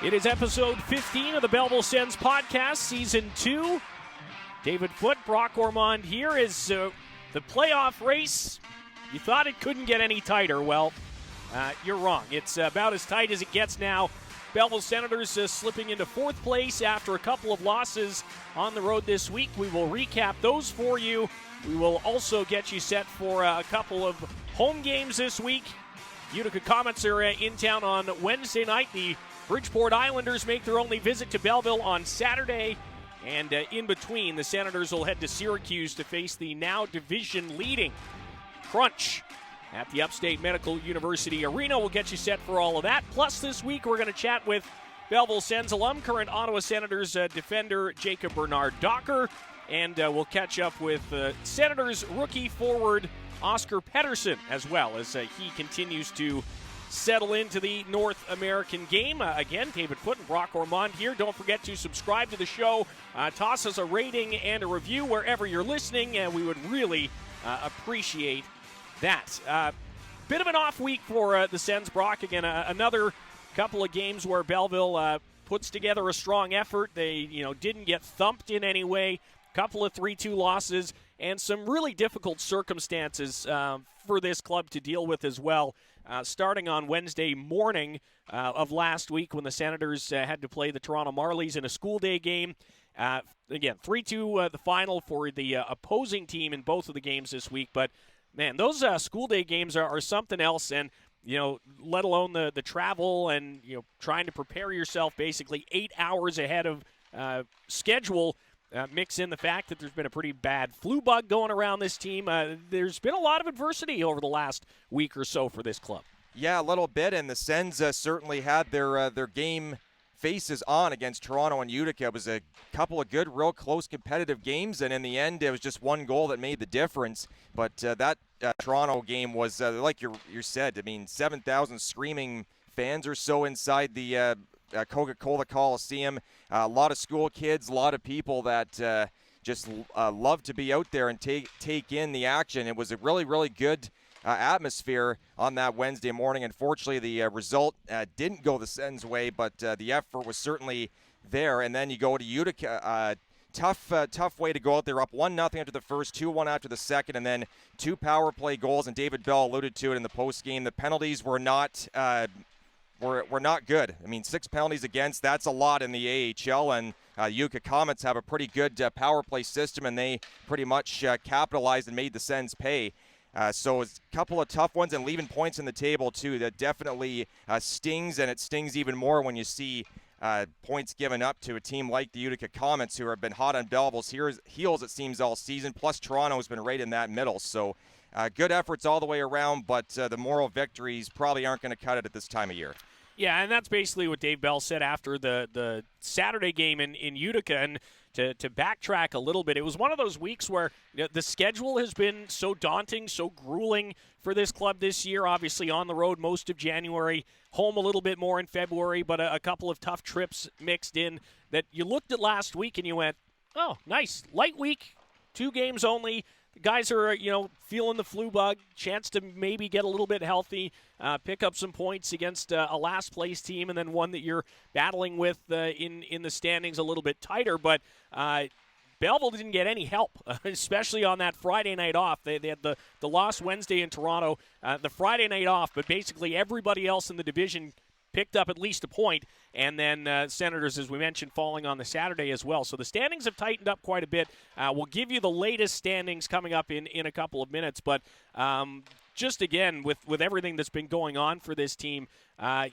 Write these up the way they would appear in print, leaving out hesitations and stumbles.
It is episode 15 of the Belleville Sens podcast, season 2. David Foote, Brock Ormond here is the playoff race. You thought it couldn't get any tighter. Well, you're wrong. It's about as tight as it gets now. Belleville Senators slipping into fourth place after a couple of losses on the road this week. We will recap those for you. We will also get you set for a couple of home games this week. Utica Comets are in town on Wednesday night. The Bridgeport Islanders make their only visit to Belleville on Saturday. And in between, the Senators will head to Syracuse to face the now division-leading Crunch at the Upstate Medical University Arena. We'll get you set for all of that. Plus, this week, we're going to chat with Belleville Sens alum, current Ottawa Senators defender Jacob Bernard-Docker. And we'll catch up with Senators rookie forward Oskar Pettersson as well as he continues to settle into the North American game. Again, David Foote and Brock Ormond here. Don't forget to subscribe to the show. Toss us a rating and a review wherever you're listening, and we would really appreciate that. Bit of an off week for the Sens, Brock. Again, another couple of games where Belleville puts together a strong effort. They didn't get thumped in any way. Couple of 3-2 losses and some really difficult circumstances for this club to deal with as well. Starting on Wednesday morning of last week when the Senators had to play the Toronto Marlies in a school day game. Again, 3-2 the final for the opposing team in both of the games this week. But, man, those school day games are something else. And, let alone the travel and, trying to prepare yourself basically 8 hours ahead of schedule. Mix in the fact that there's been a pretty bad flu bug going around this team. There's been a lot of adversity over the last week or so for this club. Yeah, a little bit, and the Sens certainly had their game faces on against Toronto and Utica. It was a couple of good, real close competitive games, and in the end, it was just one goal that made the difference. But that Toronto game was, like you said, 7,000 screaming fans or so inside the Coca-Cola Coliseum. A lot of school kids, a lot of people that just love to be out there and take in the action. It was a really, really good atmosphere on that Wednesday morning. Unfortunately, the result didn't go the Sens' way, but the effort was certainly there. And then you go to Utica. Tough way to go out there, up 1-0 after the first, 2-1 after the second, and then 2 power play goals. And David Bell alluded to it in the postgame. The penalties were not We're not good. 6 penalties against, that's a lot in the AHL, and Utica Comets have a pretty good power play system, and they pretty much capitalized and made the Sens pay. So it's a couple of tough ones, and leaving points on the table, too. That definitely stings, and it stings even more when you see points given up to a team like the Utica Comets, who have been hot on Belleville's heels, it seems, all season, plus Toronto's been right in that middle. So good efforts all the way around, but the moral victories probably aren't going to cut it at this time of year. Yeah, and that's basically what Dave Bell said after the Saturday game in Utica. And to backtrack a little bit, it was one of those weeks where the schedule has been so daunting, so grueling for this club this year. Obviously on the road most of January, home a little bit more in February, but a couple of tough trips mixed in that you looked at last week and you went, oh, nice, light week, 2 games only. The guys are, feeling the flu bug, chance to maybe get a little bit healthy, pick up some points against a last-place team, and then one that you're battling with in the standings a little bit tighter. But Belleville didn't get any help, especially on that Friday night off. They had the loss Wednesday in Toronto, the Friday night off, but basically everybody else in the division picked up at least a point, and then Senators, as we mentioned, falling on the Saturday as well. So the standings have tightened up quite a bit. We'll give you the latest standings coming up in a couple of minutes, but just again, with everything that's been going on for this team,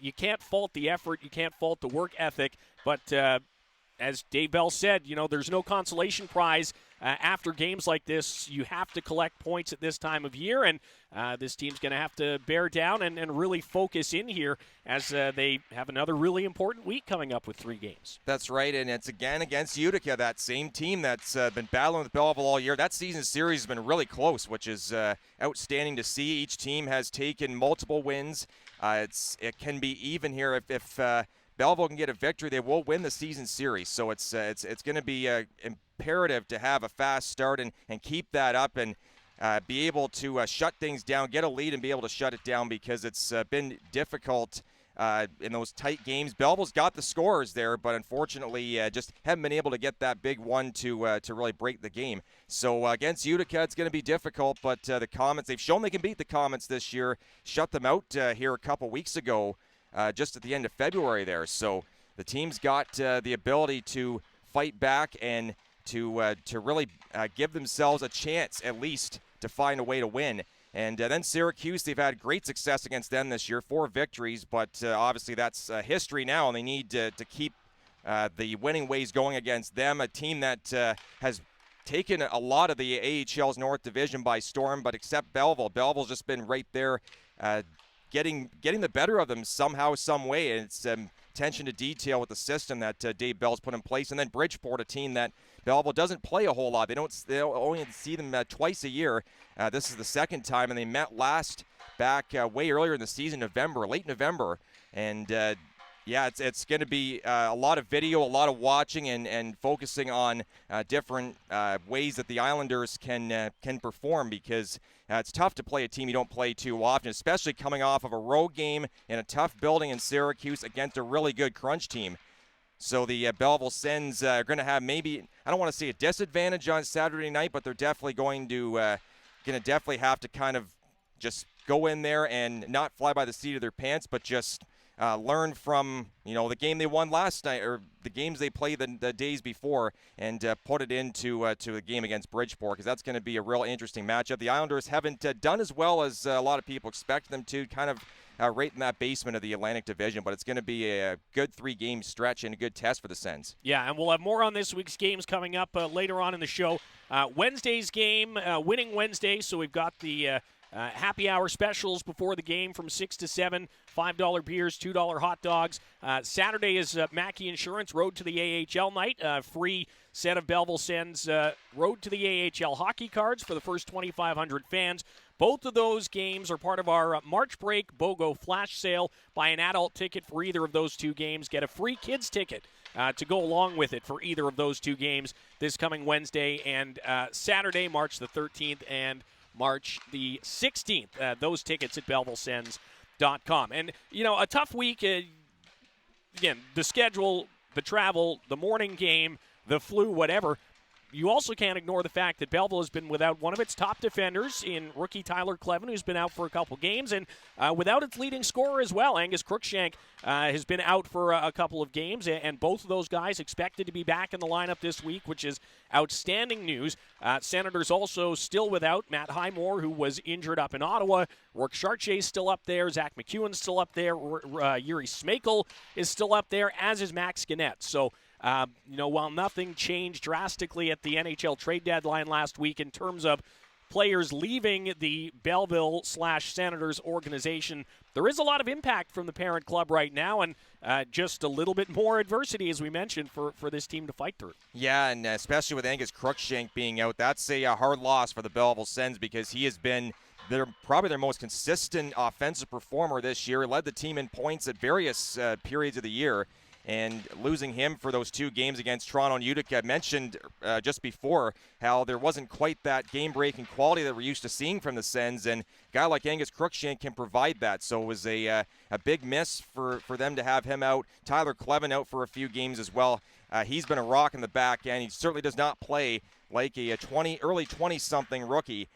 you can't fault the effort, you can't fault the work ethic, but as Dave Bell said, there's no consolation prize after games like this. You have to collect points at this time of year, and this team's going to have to bear down and really focus in here as they have another really important week coming up with 3 games. That's right, and it's again against Utica, that same team that's been battling with Belleville all year. That season series has been really close, which is outstanding to see. Each team has taken multiple wins. It can be even here if Belleville can get a victory, they will win the season series. So it's going to be imperative to have a fast start and keep that up and be able to shut things down, get a lead and be able to shut it down, because it's been difficult in those tight games. Belleville's got the scores there, but unfortunately just haven't been able to get that big one to really break the game. So against Utica, it's going to be difficult, but the Comets, they've shown they can beat the Comets this year, shut them out here a couple weeks ago, just at the end of February there. So the team's got the ability to fight back and to really give themselves a chance at least to find a way to win. And then Syracuse, they've had great success against them this year, 4 victories, but obviously that's history now, and they need to keep the winning ways going against them, a team that has taken a lot of the AHL's North Division by storm, but except Belleville. Belleville's just been right there getting the better of them somehow, some way, and it's attention to detail with the system that Dave Bell's put in place. And then Bridgeport, a team that Belleville doesn't play a whole lot. They only see them twice a year. This is the second time, and they met last back way earlier in the season, late November. And yeah, it's going to be a lot of video, a lot of watching, and focusing on different ways that the Islanders can perform, because it's tough to play a team you don't play too often, especially coming off of a road game in a tough building in Syracuse against a really good crunch team. So the Belleville Sens are going to have maybe, I don't want to say a disadvantage on Saturday night, but they're definitely going to have to kind of just go in there and not fly by the seat of their pants, but just learn from the game they won last night, or the games they played the days before, and put it into a game against Bridgeport, because that's going to be a real interesting matchup. The Islanders haven't done as well as a lot of people expect them to, kind of right in that basement of the Atlantic Division, but it's going to be a good 3-game stretch and a good test for the Sens. Yeah, and we'll have more on this week's games coming up later on in the show. Wednesday's game, Winning Wednesday, so we've got the happy hour specials before the game from 6 to 7, $5 beers, $2 hot dogs. Saturday is Mackey Insurance Road to the AHL night. Free set of Belleville Sens Road to the AHL hockey cards for the first 2,500 fans. Both of those games are part of our March break BOGO flash sale. Buy an adult ticket for either of those 2 games. Get a free kids ticket to go along with it for either of those 2 games this coming Wednesday and Saturday, March the 13th and March the 16th. Those tickets at BellevilleSens.com. And, a tough week. Again, the schedule, the travel, the morning game, the flu, whatever. You also can't ignore the fact that Belleville has been without one of its top defenders in rookie Tyler Clevin, who's been out for a couple games, and without its leading scorer as well. Angus Crookshank has been out for a couple of games, and both of those guys expected to be back in the lineup this week, which is outstanding news. Senators also still without Matt Highmore, who was injured up in Ottawa. Rourke Chartier's still up there. Zach McEwen's still up there. Yuri Smakel is still up there, as is Max Gannett. So, while nothing changed drastically at the NHL trade deadline last week in terms of players leaving the Belleville/Senators organization, there is a lot of impact from the parent club right now, and just a little bit more adversity, as we mentioned, for this team to fight through. Yeah, and especially with Angus Crookshank being out, that's a hard loss for the Belleville Sens, because he has been probably their most consistent offensive performer this year. He led the team in points at various periods of the year. And losing him for those 2 games against Toronto and Utica, I mentioned just before how there wasn't quite that game-breaking quality that we're used to seeing from the Sens, and a guy like Angus Crookshank can provide that. So it was a big miss for them to have him out. Tyler Clevin out for a few games as well. He's been a rock in the back end. He certainly does not play like a early 20-something rookie.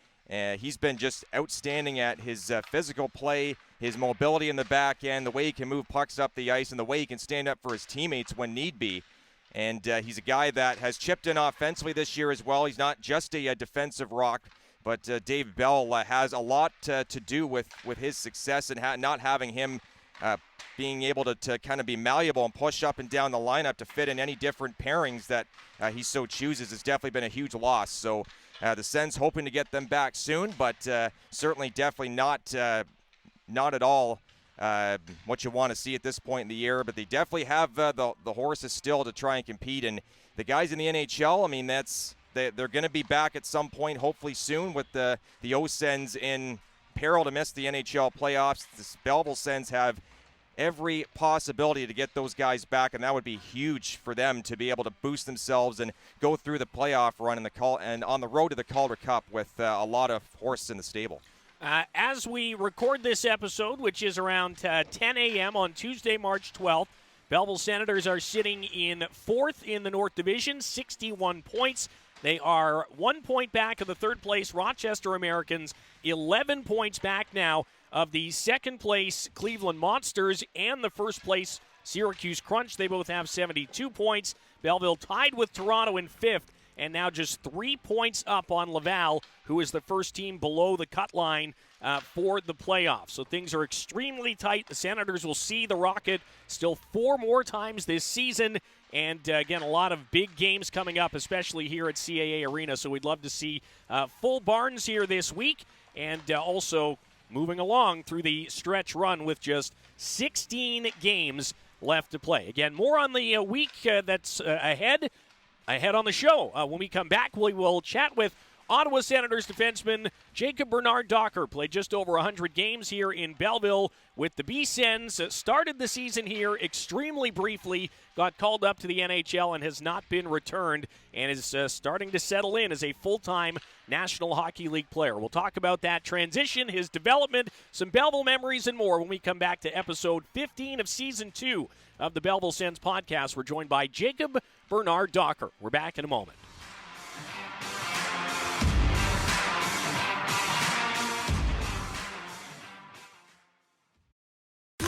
He's been just outstanding at his physical play, his mobility in the back end, the way he can move pucks up the ice, and the way he can stand up for his teammates when need be. And he's a guy that has chipped in offensively this year as well. He's not just a defensive rock, but Dave Bell has a lot to do with his success, and not having him being able to kind of be malleable and push up and down the lineup to fit in any different pairings that he so chooses has definitely been a huge loss. So the Sens hoping to get them back soon, but certainly definitely not at all what you want to see at this point in the year. But they definitely have the horses still to try and compete. And the guys in the NHL, I mean, they're going to be back at some point, hopefully soon, with the O-Sens in peril to miss the NHL playoffs. The Belleville Sens have every possibility to get those guys back, and that would be huge for them to be able to boost themselves and go through the playoff run and on the road to the Calder Cup with a lot of horses in the stable. As we record this episode, which is around 10 a.m. on Tuesday, March 12th, Belleville Senators are sitting in fourth in the North Division, 61 points. They are 1 point back of the third-place Rochester Americans, 11 points back now of the second-place Cleveland Monsters and the first-place Syracuse Crunch. They both have 72 points. Belleville tied with Toronto in fifth, and now just 3 points up on Laval, who is the first team below the cut line for the playoffs. So things are extremely tight. The Senators will see the Rocket still 4 more times this season. And again, a lot of big games coming up, especially here at CAA Arena. So we'd love to see full barns here this week, and also moving along through the stretch run with just 16 games left to play. Again, more on the week that's ahead on the show. When we come back, we will chat with Ottawa Senators defenseman Jacob Bernard-Docker. Played just over 100 games here in Belleville with the B-Sens. Started the season here extremely briefly, got called up to the NHL and has not been returned, and is starting to settle in as a full-time National Hockey League player. We'll talk about that transition, his development, some Belleville memories, and more when we come back to episode 15 of Season 2 of the Belleville Sens podcast. We're joined by Jacob Bernard-Docker. We're back in a moment.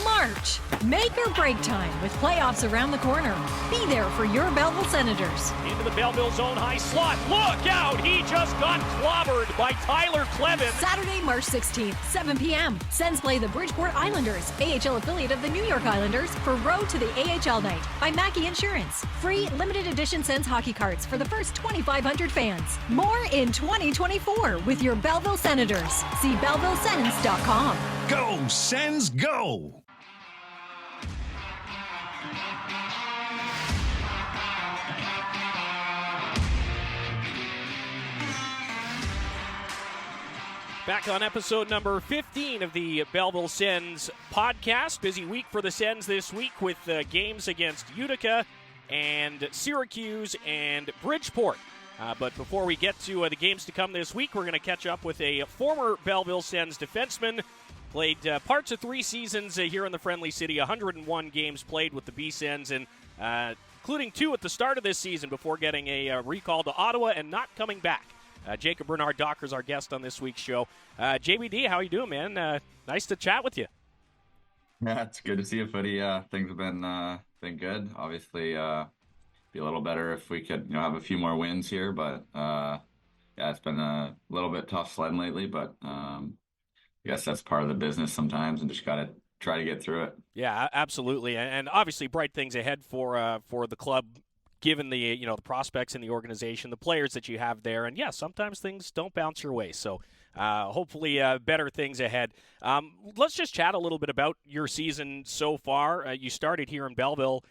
March. Make or break time with playoffs around the corner. Be there for your Belleville Senators. Into the Belleville zone high slot. Look out! He just got clobbered by Tyler Clevin. Saturday, March 16th, 7 p.m. Sens play the Bridgeport Islanders, AHL affiliate of the New York Islanders, for Road to the AHL Night by Mackey Insurance. Free limited edition Sens hockey cards for the first 2,500 fans. More in 2024 with your Belleville Senators. See BellevilleSens.com. Go, Sens, go! Back on episode number 15 of the Belleville Sens podcast. Busy week for the Sens this week with games against Utica and Syracuse and Bridgeport. But before we get to the games to come this week, we're going to catch up with a former Belleville Sens defenseman. Played parts of 3 seasons here in the Friendly City, 101 games played with the B-Sens, and including 2 at the start of this season before getting a recall to Ottawa and not coming back. Jacob Bernard-Docker is our guest on this week's show. JBD, how you doing, man? Nice to chat with you. Yeah, it's good to see you, Footy. Things have been good. Obviously, be a little better if we could, have a few more wins here. But yeah, it's been a little bit tough sledding lately. But I guess that's part of the business sometimes, and just gotta try to get through it. Yeah, absolutely, and obviously bright things ahead for the club, given the the prospects in the organization, the players that you have there, and yeah, sometimes things don't bounce your way. So hopefully better things ahead. Let's just chat a little bit about your season so far. You started here in Belleville,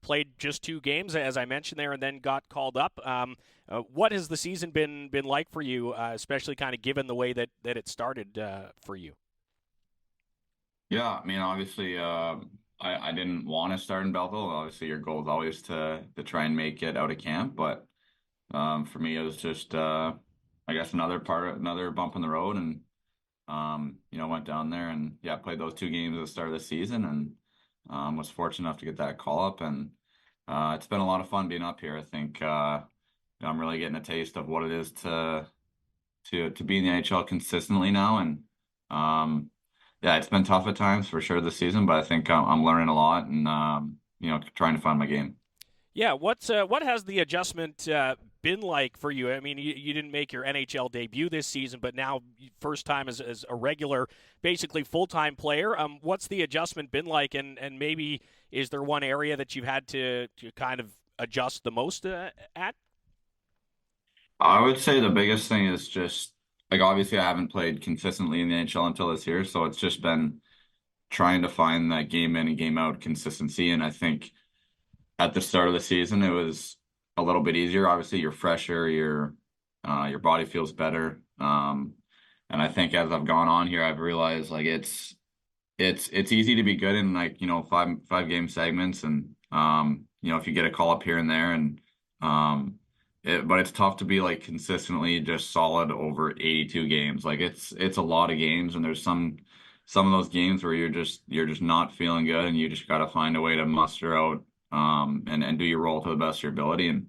played just 2 games, as I mentioned there, and then got called up. What has the season been like for you, especially kind of given the way that it started for you? Yeah, I mean, obviously, I didn't want to start in Belleville. Obviously, your goal is always to try and make it out of camp. But for me, it was just, I guess, another bump in the road. And, went down there and, yeah, played those 2 games at the start of the season and was fortunate enough to get that call up. And it's been a lot of fun being up here. I think I'm really getting a taste of what it is to be in the NHL consistently now. And, yeah, it's been tough at times for sure this season, but I think I'm learning a lot and trying to find my game. Yeah, what has the adjustment been like for you? I mean, you didn't make your NHL debut this season, but now first time as a regular, basically full-time player. What's the adjustment been like, and maybe is there one area that you've had to kind of adjust the most at? I would say the biggest thing is just, like, obviously I haven't played consistently in the NHL until this year, so it's just been trying to find that game in and game out consistency. And I think at the start of the season, it was a little bit easier. Obviously, you're fresher, your body feels better. And I think as I've gone on here, I've realized like it's easy to be good in like, five game segments. And, if you get a call up here and there and but it's tough to be like consistently just solid over 82 games. Like it's a lot of games, and there's some of those games where you're just not feeling good, and you just got to find a way to muster out and do your role to the best of your ability. And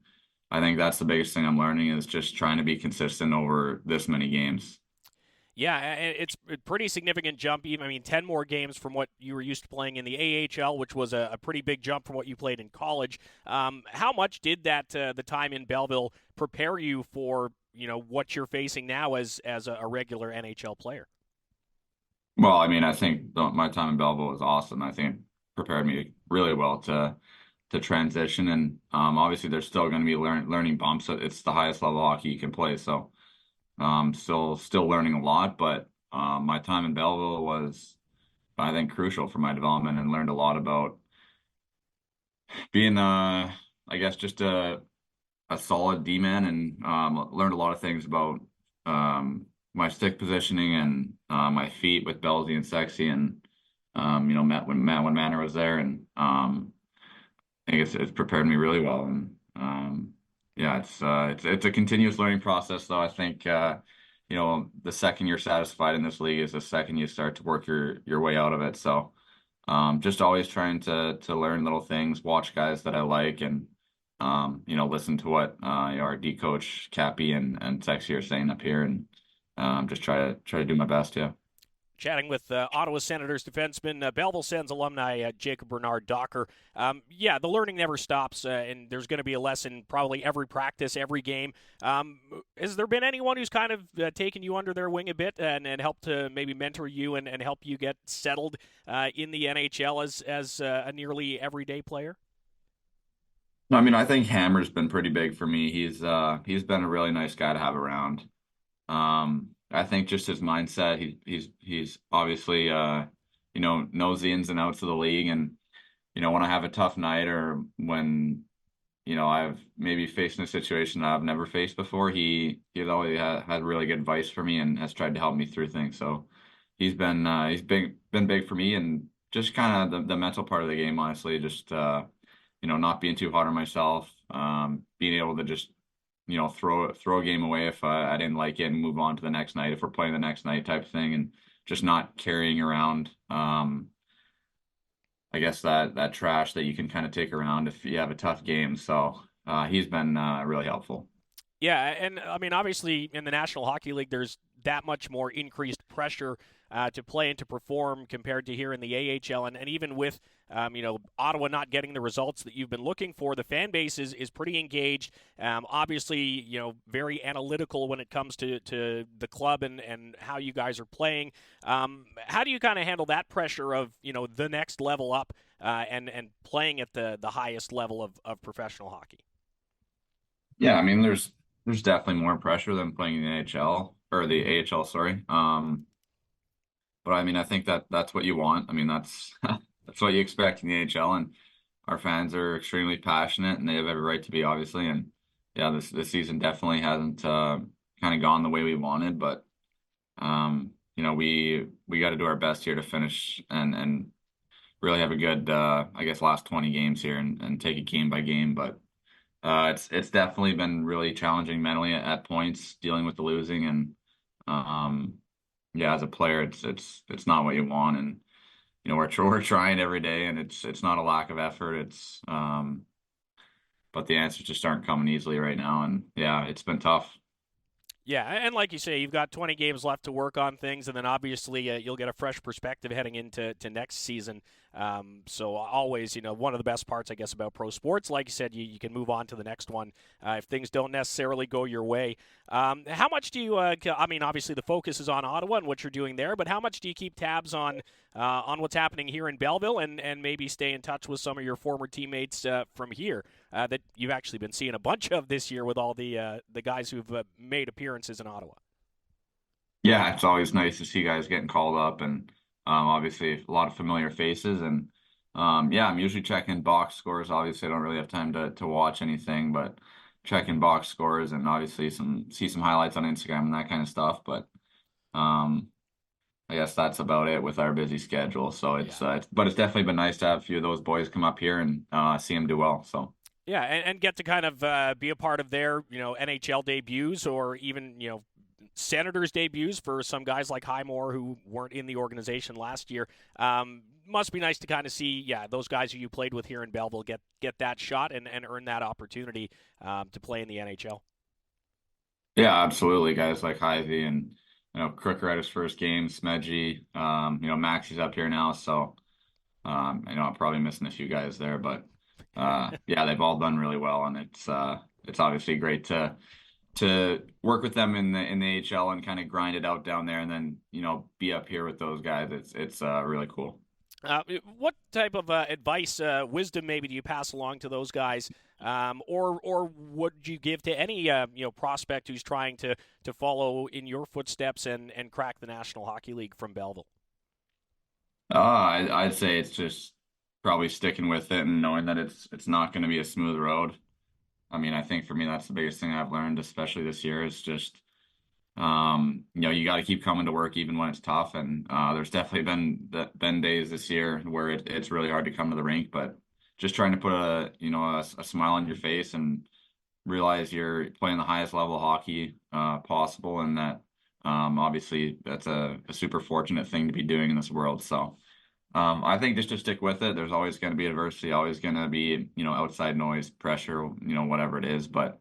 I think that's the biggest thing I'm learning is just trying to be consistent over this many games. Yeah, it's a pretty significant jump. Even 10 more games from what you were used to playing in the AHL, which was a pretty big jump from what you played in college. How much did that the time in Belleville prepare you for what you're facing now as a regular NHL player? Well, I think my time in Belleville was awesome. I think it prepared me really well to transition, and obviously there's still going to be learning bumps. It's the highest level hockey you can play, so. Still learning a lot, but my time in Belleville was, I think, crucial for my development, and learned a lot about being, I guess, just a solid D-man, and learned a lot of things about my stick positioning and my feet with Bellsy and Sexy, and Matt when Manor was there, and I think it's prepared me really well, and yeah, it's a continuous learning process, though. I think the second you're satisfied in this league is the second you start to work your way out of it. So just always trying to learn little things, watch guys that I like, and listen to what our D coach Cappy and Sexy are saying up here, and just try to do my best. Yeah. Chatting with Ottawa Senators defenseman, Belleville Sens alumni Jacob Bernard-Docker. The learning never stops, and there's going to be a lesson probably every practice, every game. Has there been anyone who's kind of taken you under their wing a bit and helped to maybe mentor you and help you get settled in the NHL as a nearly everyday player? I think Hammer's been pretty big for me. He's been a really nice guy to have around. I think just his mindset, he's obviously knows the ins and outs of the league, and when I have a tough night, or when I've maybe faced a situation that I've never faced before, he's always had really good advice for me and has tried to help me through things. So he's been big for me, and just kind of the mental part of the game, honestly, just not being too hard on myself, being able to just throw a game away if I didn't like it, and move on to the next night if we're playing the next night, type of thing, and just not carrying around I guess that trash that you can kind of take around if you have a tough game. So he's been really helpful. Yeah, and obviously in the National Hockey League, there's that much more increased pressure to play and to perform compared to here in the AHL, and even with Ottawa not getting the results that you've been looking for, the fan base is pretty engaged. Obviously, very analytical when it comes to the club and how you guys are playing. How do you kind of handle that pressure of the next level up and playing at the highest level of professional hockey? Yeah, there's definitely more pressure than playing in the NHL or the AHL, sorry. But I think that's what you want. That's that's what you expect in the AHL, and our fans are extremely passionate, and they have every right to be, obviously. And yeah, this season definitely hasn't kind of gone the way we wanted, but we got to do our best here to finish and really have a good I guess last 20 games here, and take it game by game. But it's definitely been really challenging mentally at points, dealing with the losing, and yeah, as a player, it's not what you want, and we're trying every day, and it's not a lack of effort. It's but the answers just aren't coming easily right now, and yeah, it's been tough. Yeah, and like you say, you've got 20 games left to work on things, and then obviously you'll get a fresh perspective heading into next season. So always, one of the best parts, I guess, about pro sports, like you said, you can move on to the next one if things don't necessarily go your way. How much do you, obviously the focus is on Ottawa and what you're doing there, but how much do you keep tabs on what's happening here in Belleville, and maybe stay in touch with some of your former teammates from here that you've actually been seeing a bunch of this year with all the guys who've made appearances in Ottawa? Yeah, it's always nice to see guys getting called up, and obviously a lot of familiar faces, and yeah, I'm usually checking box scores. Obviously, I don't really have time to watch anything, but checking box scores, and obviously see some highlights on Instagram and that kind of stuff. But I guess that's about it with our busy schedule. So it's but it's definitely been nice to have a few of those boys come up here and see them do well. So. Yeah, and get to kind of be a part of their, NHL debuts or even, Senators debuts for some guys like Highmore who weren't in the organization last year. Must be nice to kind of see, those guys who you played with here in Belleville get that shot and earn that opportunity to play in the NHL. Yeah, absolutely. Guys like Hyvee and, Crooker at his first game, Smedgy, Maxi's up here now. So, I'm probably missing a few guys there, but they've all done really well. And it's obviously great to work with them in the AHL and kind of grind it out down there and then, be up here with those guys. It's really cool. What type of advice, wisdom maybe do you pass along to those guys, or would you give to any prospect who's trying to follow in your footsteps and crack the National Hockey League from Belleville? I'd say it's just probably sticking with it and knowing that it's not going to be a smooth road. I mean, I think for me that's the biggest thing I've learned, especially this year, is just you got to keep coming to work even when it's tough. And there's definitely been days this year where it's really hard to come to the rink, but just trying to put a smile on your face and realize you're playing the highest level of hockey possible, and that obviously that's a super fortunate thing to be doing in this world. So I think just to stick with it. There's always going to be adversity, always going to be outside noise, pressure, whatever it is, but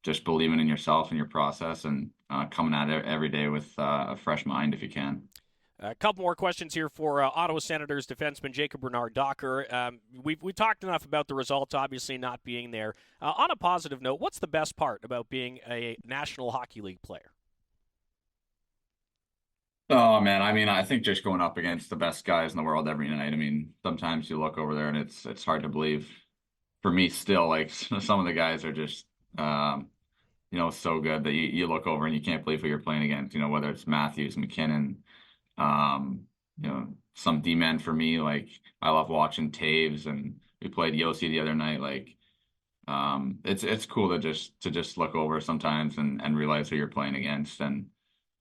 just believing in yourself and your process and coming at it every day with a fresh mind if you can. A couple more questions here for Ottawa Senators defenseman Jacob Bernard-Docker. We talked enough about the results, obviously not being there. On a positive note, what's the best part about being a National Hockey League player? Oh, man. I mean, I think just going up against the best guys in the world every night. I mean, sometimes you look over there and it's hard to believe. For me still, like, some of the guys are just so good that you look over and you can't believe who you're playing against, whether it's Matthews, McKinnon, some D-men for me. Like, I love watching Taves, and we played Yossi the other night. Like, it's cool to just look over sometimes and realize who you're playing against. And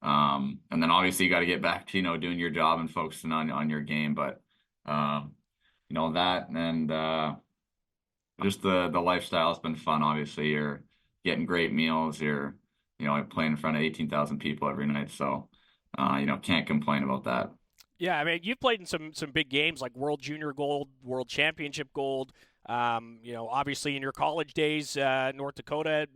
then obviously you got to get back to, doing your job and focusing on your game. But, that and just the lifestyle has been fun. Obviously, you're getting great meals. You're, playing in front of 18,000 people every night. So, can't complain about that. Yeah, I mean, you've played in some big games like World Junior Gold, World Championship Gold. Obviously in your college days, North Dakota,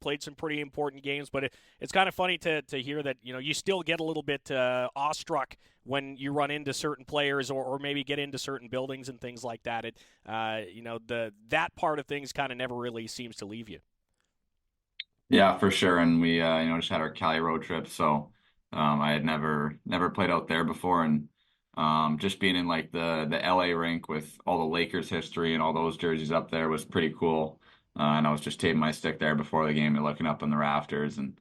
played some pretty important games. But it's kind of funny to hear that, you still get a little bit awestruck when you run into certain players or maybe get into certain buildings and things like that. That part of things kind of never really seems to leave you. Yeah, for sure. And we, just had our Cali road trip. So I had never played out there before. And just being in like the LA rink with all the Lakers history and all those jerseys up there was pretty cool. And I was just taping my stick there before the game and looking up in the rafters, and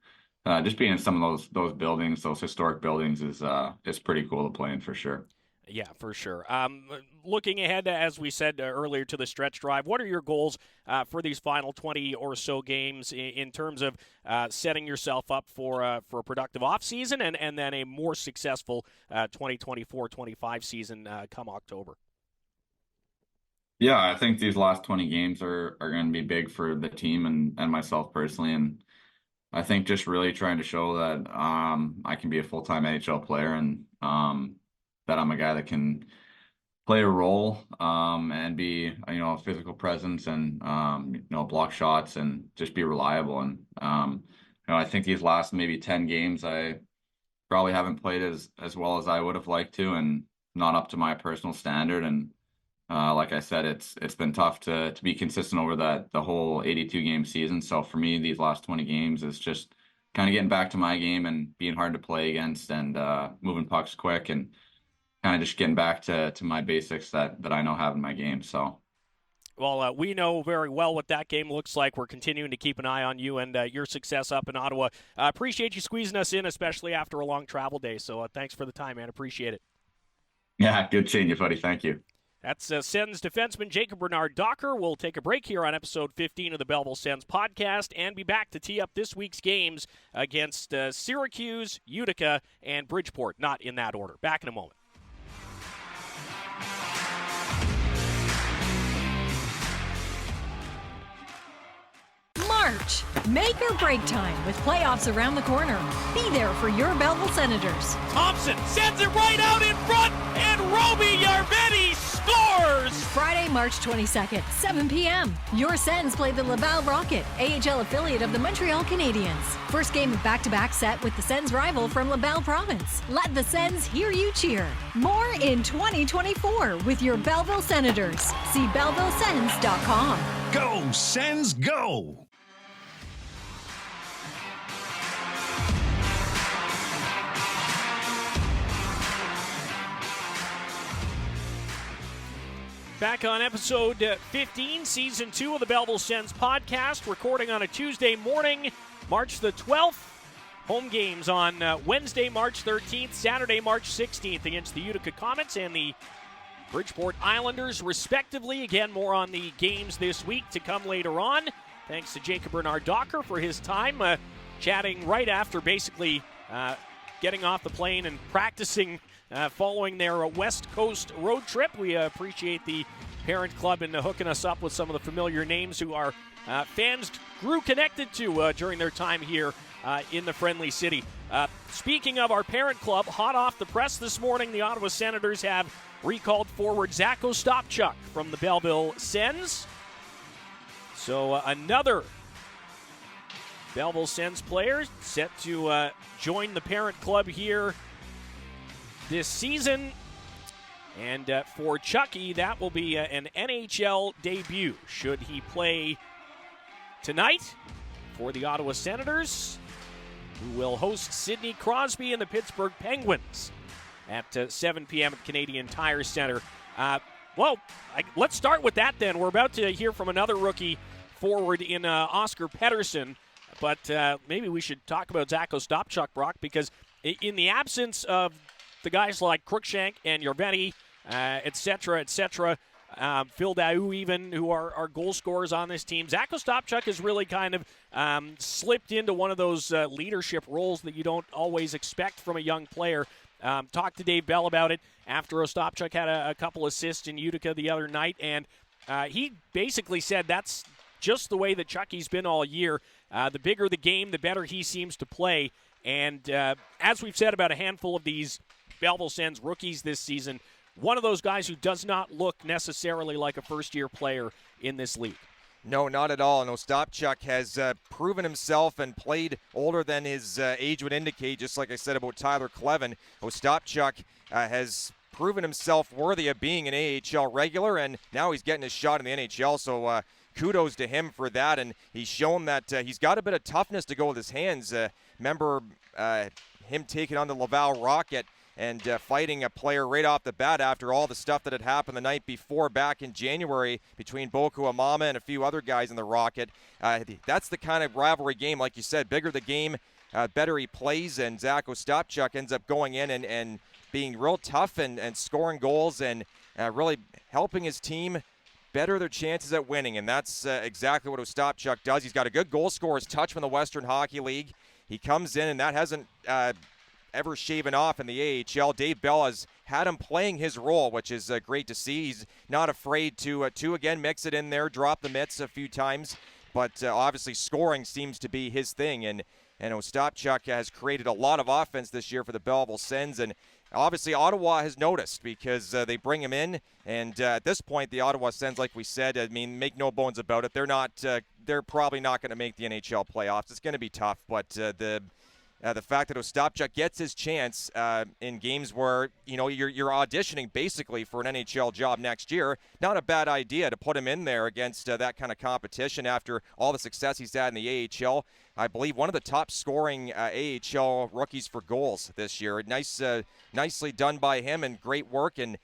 just being in some of those buildings, those historic buildings is pretty cool to play in for sure. Yeah, for sure. Looking ahead, as we said earlier, to the stretch drive, what are your goals for these final 20 or so games in terms of setting yourself up for a productive offseason and then a more successful 2024-25 season come October? Yeah, I think these last 20 games are going to be big for the team and myself personally. And I think just really trying to show that I can be a full-time AHL player and that I'm a guy that can play a role and be, a physical presence and, block shots and just be reliable. And, I think these last maybe 10 games, I probably haven't played as well as I would have liked to and not up to my personal standard. And like I said, it's been tough to be consistent over the whole 82 game season. So for me, these last 20 games is just kind of getting back to my game and being hard to play against and moving pucks quick and kind of just getting back to my basics that I know have in my game. So, well, we know very well what that game looks like. We're continuing to keep an eye on you and your success up in Ottawa. Appreciate you squeezing us in, especially after a long travel day. So thanks for the time, man. Appreciate it. Yeah, good seeing you, buddy. Thank you. That's Sens defenseman Jacob Bernard-Docker. We'll take a break here on episode 15 of the Belleville Sens podcast and be back to tee up this week's games against Syracuse, Utica, and Bridgeport. Not in that order. Back in a moment. March. Make or break time with playoffs around the corner. Be there for your Belleville Senators. Thompson sends it right out in front, and Roby Yarvetti scores! Friday, March 22nd, 7 p.m. Your Sens play the Laval Rocket, AHL affiliate of the Montreal Canadiens. First game of back-to-back set with the Sens rival from Laval Province. Let the Sens hear you cheer. More in 2024 with your Belleville Senators. See BellevilleSens.com. Go, Sens, go! Back on episode 15, season 2 of the Belleville Sens podcast, recording on a Tuesday morning, March the 12th. Home games on Wednesday, March 13th, Saturday, March 16th against the Utica Comets and the Bridgeport Islanders, respectively. Again, more on the games this week to come later on. Thanks to Jacob Bernard-Docker for his time chatting right after basically getting off the plane and practicing following their West Coast road trip. We appreciate the parent club in hooking us up with some of the familiar names who our fans grew connected to during their time here in the friendly city. Speaking of our parent club, hot off the press this morning, the Ottawa Senators have recalled forward Zach Ostapchuk from the Belleville Sens. So another Belleville Sens player set to join the parent club here this season. And for Chucky, that will be an NHL debut should he play tonight for the Ottawa Senators, who will host Sidney Crosby and the Pittsburgh Penguins at 7 p.m. at Canadian Tire Center. Let's start with that then. We're about to hear from another rookie forward in Oskar Pettersson, but maybe we should talk about Zach Ostapchuk, Brock, because in the absence of the guys like Cruikshank and Yarvetti, et cetera, Phil Daou even, who are goal scorers on this team, Zach Ostapchuk has really kind of slipped into one of those leadership roles that you don't always expect from a young player. Talked to Dave Bell about it after Ostapchuk had a couple assists in Utica the other night, and he basically said that's just the way that Chucky's been all year. The bigger the game, the better he seems to play. And as we've said about a handful of these Belleville Sens rookies this season, one of those guys who does not look necessarily like a first-year player in this league. No, not at all. And Ostapchuk has proven himself and played older than his age would indicate, just like I said about Tyler Clevin. Ostapchuk has proven himself worthy of being an AHL regular, and now he's getting his shot in the NHL, so kudos to him for that. And he's shown that he's got a bit of toughness to go with his hands. Remember him taking on the Laval Rocket and fighting a player right off the bat after all the stuff that had happened the night before back in January between Boku Amama and a few other guys in the Rocket. That's the kind of rivalry game, like you said, bigger the game, better he plays, and Zach Ostapchuk ends up going in and being real tough and scoring goals and really helping his team better their chances at winning, and that's exactly what Ostapchuk does. He's got a good goal scorer's touch from the Western Hockey League. He comes in, and that hasn't ever shaven off in the AHL. Dave Bell has had him playing his role, which is great to see. He's not afraid to again mix it in there, drop the mitts a few times, but obviously scoring seems to be his thing, and Ostapchuk has created a lot of offense this year for the Belleville Sens, and obviously Ottawa has noticed because they bring him in, and at this point the Ottawa Sens, like we said, I mean, make no bones about it, they're probably not going to make the NHL playoffs. It's going to be tough, but the fact that Ostapchuk gets his chance in games where you're auditioning basically for an NHL job next year, not a bad idea to put him in there against that kind of competition after all the success he's had in the AHL. I believe one of the top scoring AHL rookies for goals this year. Nicely done by him and great work, and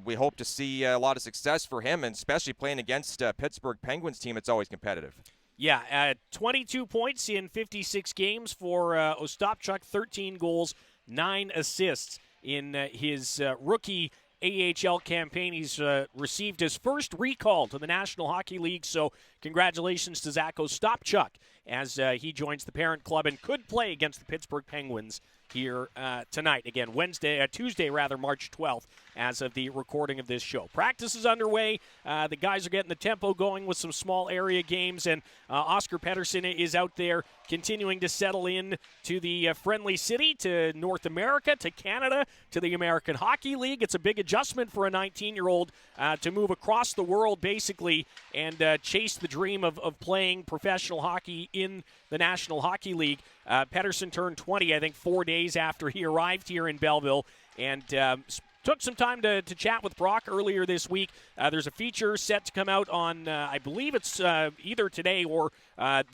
we hope to see a lot of success for him, and especially playing against Pittsburgh Penguins team. It's always competitive. Yeah, 22 points in 56 games for Ostapchuk, 13 goals, 9 assists in his rookie AHL campaign. He's received his first recall to the National Hockey League, so congratulations to Zach Ostapchuk as he joins the parent club and could play against the Pittsburgh Penguins here tonight. Again, Tuesday, March 12th, as of the recording of this show. Practice is underway. The guys are getting the tempo going with some small area games, and Oskar Pettersson is out there continuing to settle in to the friendly city, to North America, to Canada, to the American Hockey League. It's a big adjustment for a 19-year-old to move across the world, basically, and chase the dream of playing professional hockey in the National Hockey League. Pettersson turned 20, I think, 4 days after he arrived here in Belleville, and took some time to chat with Brock earlier this week. There's a feature set to come out on, I believe it's either today or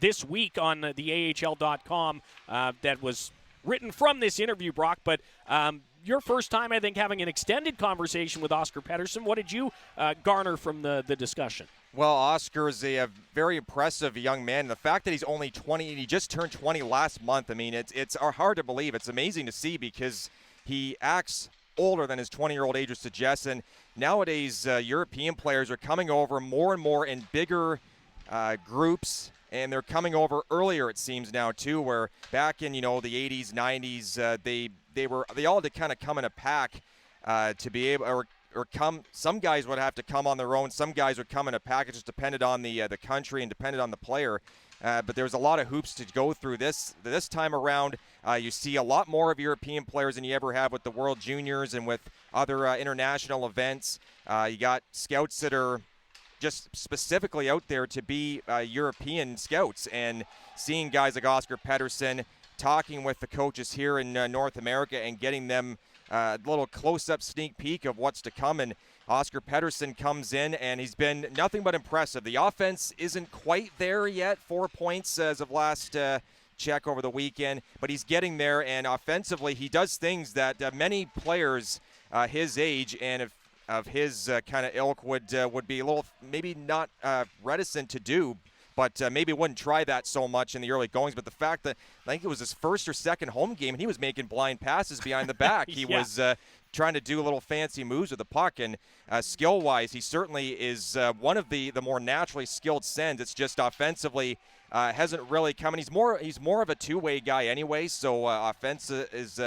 this week on the AHL.com that was written from this interview, Brock. But your first time, I think, having an extended conversation with Oskar Pettersson. What did you garner from the discussion? Well, Oskar is a very impressive young man. The fact that he's only 20, and he just turned 20 last month, I mean, it's hard to believe. It's amazing to see because he acts older than his 20-year-old age would suggest. And nowadays, European players are coming over more and more in bigger groups, and they're coming over earlier, it seems now, too, where back in, the 80s, 90s, they all had to kind of come in a pack to be able, or come. Some guys would have to come on their own. Some guys would come in a package. Just depended on the country and depended on the player. But there's a lot of hoops to go through this time around. You see a lot more of European players than you ever have with the World Juniors and with other international events. You got scouts that are just specifically out there to be European scouts, and seeing guys like Oskar Pettersson talking with the coaches here in North America and getting them a little close-up sneak peek of what's to come. And Oskar Pettersson comes in, and he's been nothing but impressive. The offense isn't quite there yet, 4 points as of last check over the weekend, but he's getting there, and offensively he does things that many players his age and of his kind of ilk would be a little maybe not reticent to do, but maybe wouldn't try that so much in the early goings. But the fact that I think it was his first or second home game, and he was making blind passes behind the back. He was trying to do a little fancy moves with the puck, and skill-wise, he certainly is one of the more naturally skilled Sens. It's just offensively hasn't really come. And he's more of a two-way guy anyway, so offense is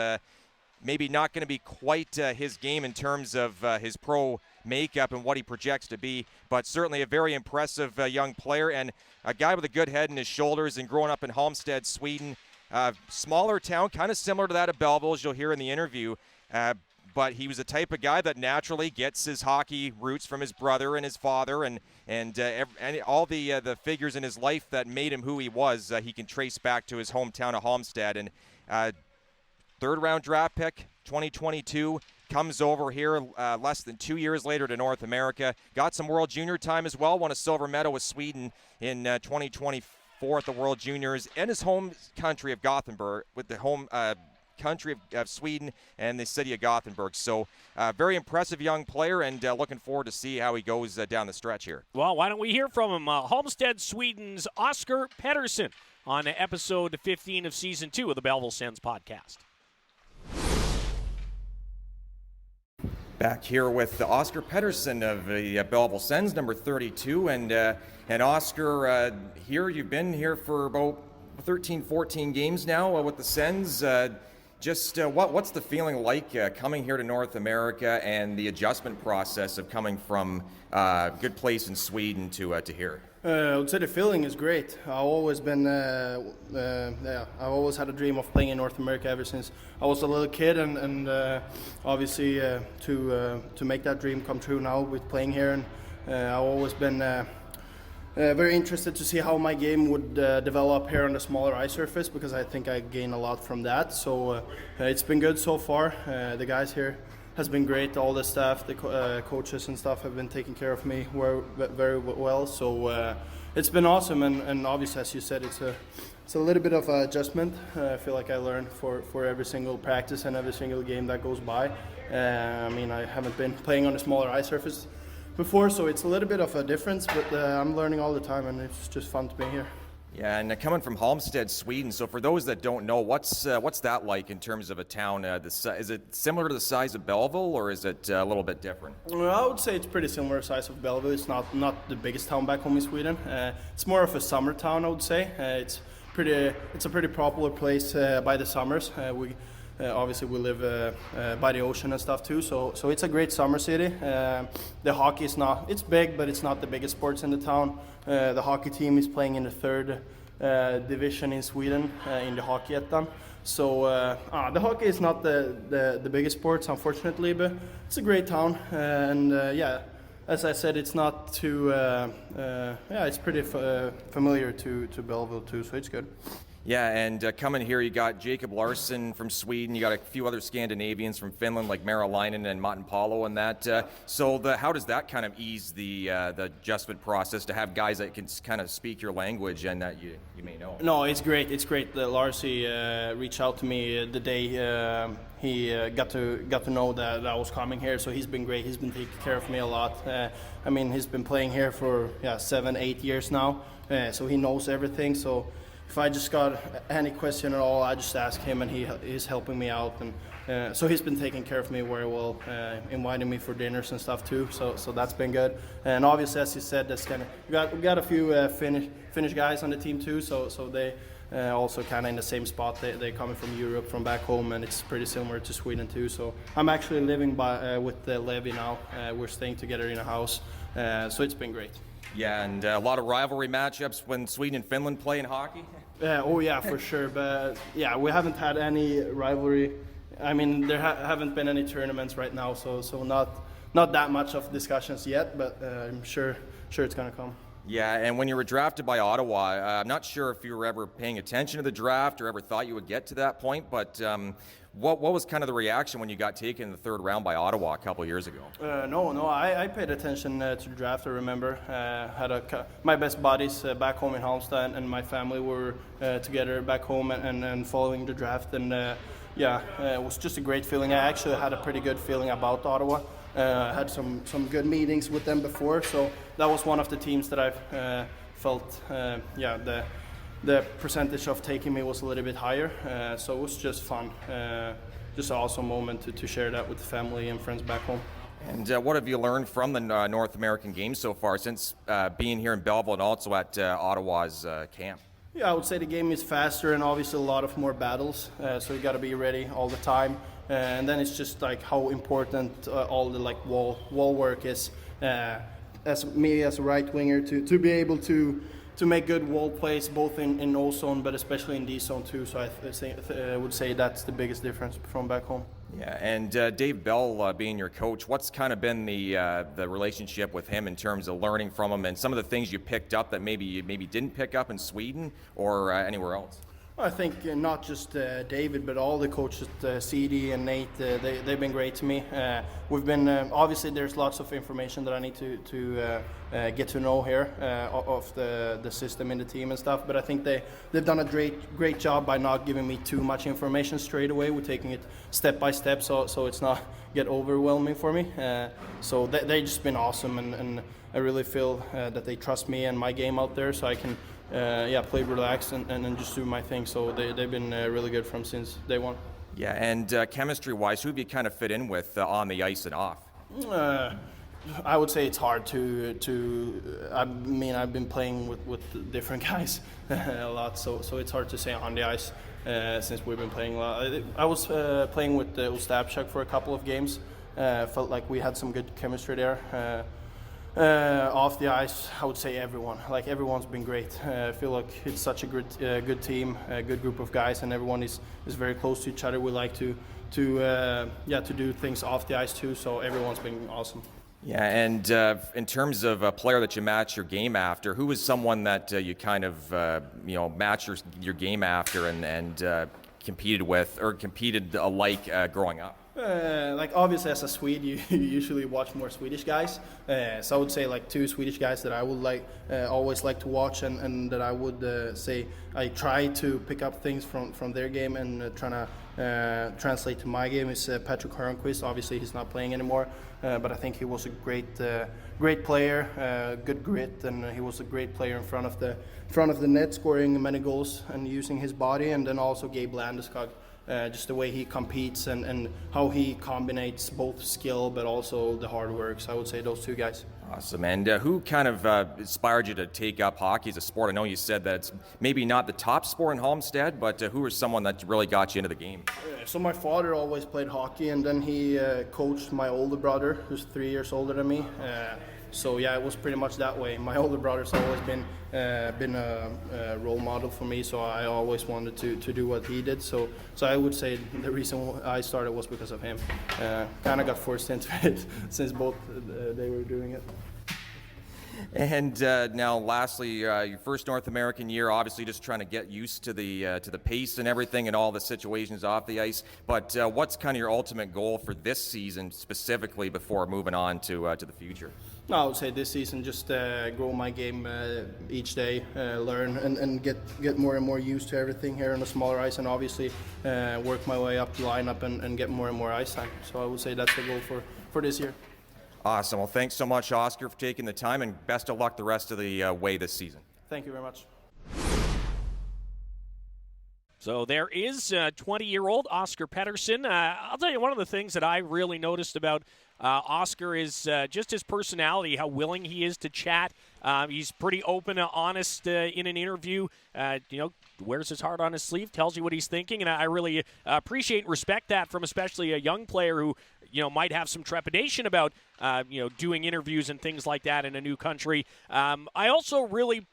maybe not going to be quite his game in terms of his pro makeup and what he projects to be, but certainly a very impressive young player and a guy with a good head in his shoulders. And growing up in Halmstad, Sweden, smaller town, kind of similar to that of Belleville, as you'll hear in the interview, but he was the type of guy that naturally gets his hockey roots from his brother and his father, and all the figures in his life that made him who he was, he can trace back to his hometown of Halmstad. And third-round draft pick, 2022, comes over here less than 2 years later to North America. Got some World Junior time as well, won a silver medal with Sweden in 2024 at the World Juniors, and his home country of Gothenburg, with the home country of Sweden and the city of Gothenburg. So very impressive young player, and looking forward to see how he goes down the stretch here. Well, why don't we hear from him? Halmstad, Sweden's Oskar Pettersson on episode 15 of Season 2 of the Belleville Sens podcast. Back here with Oskar Pettersson of the Belleville Sens, number 32. And Oskar, here you've been here for about 13, 14 games now with the Sens. What's the feeling like coming here to North America and the adjustment process of coming from a good place in Sweden to here? I would say the feeling is great. I've always been, I've always had a dream of playing in North America ever since I was a little kid, and obviously to make that dream come true now with playing here. And I've always been very interested to see how my game would develop here on the smaller ice surface, because I think I gain a lot from that. So it's been good so far. The guys here has been great. All the staff, the coaches and stuff have been taking care of me very well. So it's been awesome, and obviously, as you said, it's a little bit of an adjustment. I feel like I learn for every single practice and every single game that goes by. I mean, I haven't been playing on a smaller ice surface before, so it's a little bit of a difference, but I'm learning all the time, and it's just fun to be here. Yeah, and coming from Halmstad, Sweden, so for those that don't know, what's that like in terms of a town? Is it similar to the size of Belleville, or is it a little bit different? Well, I would say it's pretty similar size of Belleville. It's not the biggest town back home in Sweden. It's more of a summer town, I would say. It's a pretty popular place by the summers. obviously we live by the ocean and stuff too, so it's a great summer city. The hockey is it's big, but it's not the biggest sports in the town. The hockey team is playing in the third division in Sweden, in the Hockey Ettan. So the hockey is not the biggest sports, unfortunately, but it's a great town, and as I said, it's not too it's pretty familiar to Belleville too, so it's good. Yeah, and coming here, you got Jacob Larsson from Sweden. You got a few other Scandinavians from Finland, like Maralainen and Matan Palo, and that. How does that kind of ease the adjustment process to have guys that can kind of speak your language and that you may know? No, it's great. It's great that Larcy reached out to me the day he got to know that I was coming here. So he's been great. He's been taking care of me a lot. He's been playing here for 7-8 years now, so he knows everything. So if I just got any question at all, I just ask him, and he's helping me out. And so he's been taking care of me very well, inviting me for dinners and stuff too. So that's been good. And obviously, as you said, that's we got a few Finnish guys on the team too. So they also kind of in the same spot. They're coming from Europe, from back home, and it's pretty similar to Sweden too. So I'm actually living with Levi now. We're staying together in a house. So it's been great. Yeah, and a lot of rivalry matchups when Sweden and Finland play in hockey. For sure. But we haven't had any rivalry. I mean, there haven't been any tournaments right now, so not that much of discussions yet. But I'm sure it's gonna come. Yeah, and when you were drafted by Ottawa, I'm not sure if you were ever paying attention to the draft or ever thought you would get to that point, but what was kind of the reaction when you got taken in the third round by Ottawa a couple years ago? No, I paid attention to the draft. I remember had my best buddies back home in Halmstad, and my family were together back home and following the draft, and it was just a great feeling. I actually had a pretty good feeling about Ottawa. Had some good meetings with them before, so that was one of the teams that I've felt the percentage of taking me was a little bit higher, so it was just fun, just an awesome moment to share that with the family and friends back home. And what have you learned from the North American game so far since being here in Belleville and also at Ottawa's camp? Yeah, I would say the game is faster and obviously a lot of more battles, so you got to be ready all the time. And then it's just like how important all the wall work is. As a right winger, to be able to make good wall plays both in O zone but especially in D zone too. So I would say that's the biggest difference from back home. Yeah, and Dave Bell being your coach, what's kind of been the relationship with him in terms of learning from him and some of the things you picked up that maybe you didn't pick up in Sweden or anywhere else? I think not just David, but all the coaches, CD and Nate, they've been great to me. We've been obviously there's lots of information that I need to get to know here of the system in the team and stuff. But I think they've done a great job by not giving me too much information straight away. We're taking it step by step, so it's not get overwhelming for me. So they've just been awesome, and I really feel that they trust me and my game out there, so I can. Play relaxed and just do my thing. So they've been really good from since day one. Yeah, and chemistry-wise, who have you kind of fit in with on the ice and off? I would say it's hard to. I mean, I've been playing with different guys a lot, so it's hard to say on the ice since we've been playing a lot. I was playing with Ostapchuk for a couple of games. Felt like we had some good chemistry there. Off the ice, I would say everyone's been great. I feel like it's such a good team, a good group of guys, and everyone is very close to each other. We like to do things off the ice too. So everyone's been awesome. Yeah, and in terms of a player that you match your game after, who is someone that you kind of match your game after and competed with or competed alike growing up? Obviously as a Swede, you usually watch more Swedish guys. So I would say two Swedish guys that I would always like to watch and that I would say I try to pick up things from their game and trying to translate to my game is Patrick Hörnqvist. Obviously he's not playing anymore, but I think he was a great player, good grit, and he was a great player in front of the net, scoring many goals and using his body. And then also Gabe Landeskog. Just the way he competes and how he combines both skill but also the hard work. So I would say those two guys. Awesome. And who kind of inspired you to take up hockey as a sport? I know you said that it's maybe not the top sport in Homestead, but who was someone that really got you into the game? So my father always played hockey, and then he coached my older brother, who's 3 years older than me. So yeah, it was pretty much that way. My older brother's always been a role model for me, so I always wanted to do what he did. So I would say the reason I started was because of him. Kind of got forced into it since both they were doing it. And now, lastly, your first North American year, obviously just trying to get used to the pace and everything and all the situations off the ice. But what's kind of your ultimate goal for this season specifically before moving on to the future? No, I would say this season just grow my game each day, learn and get more and more used to everything here on the smaller ice, and obviously work my way up the lineup and get more and more ice time. So I would say that's the goal for this year. Awesome. Well, thanks so much, Oskar, for taking the time, and best of luck the rest of the way this season. Thank you very much. So there is 20-year-old Oskar Pettersson. I'll tell you, one of the things that I really noticed about Oskar is just his personality, how willing he is to chat. He's pretty open and honest in an interview. Wears his heart on his sleeve, tells you what he's thinking, and I really appreciate and respect that from especially a young player who, might have some trepidation about, doing interviews and things like that in a new country. I also really,